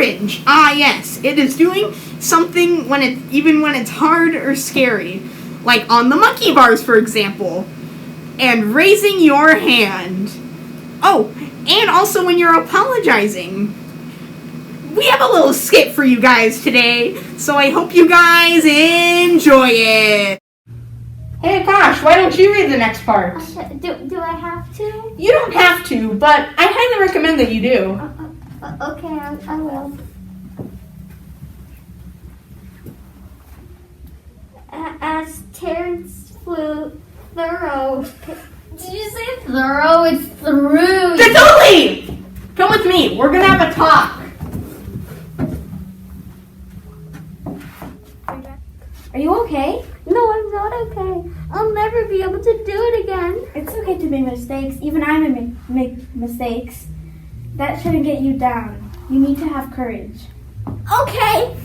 courage. Ah, yes, it is doing something even when it's hard or scary, like on the monkey bars, for example, and raising your hand. Oh, and also when you're apologizing. We have a little skit for you guys today, so I hope you guys enjoy it. Hey, Akash, why don't you read the next part? Do I have to? You don't have to, but I highly recommend that you do. Okay, I will. As Terrence flew thorough. Did you say thorough? It's through. Totally! Come with me. We're going to have a talk. Are you okay? No, I'm not okay. I'll never be able to do it again. It's okay to make mistakes. Even I make mistakes. That shouldn't get you down. You need to have courage. Okay.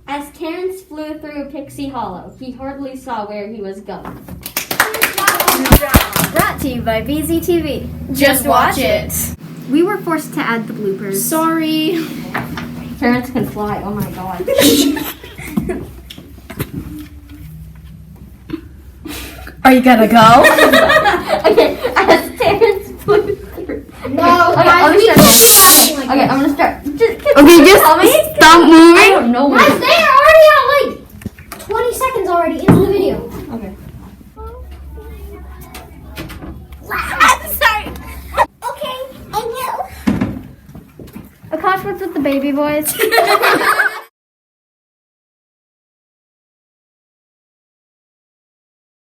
As Terrence flew through Pixie Hollow, he hardly saw where he was going. Brought to you by BZTV. Just watch it. We were forced to add the bloopers. Sorry. Terrence can fly. Oh my god. Are you gonna go? Okay, as Terrence flew through. No, Okay, I'm gonna start. Just tell me. Stop moving. I don't know. Guys, they are already at like 20 seconds already into the video. Okay. I'm sorry. Okay, I know. Akash, what's with the baby voice?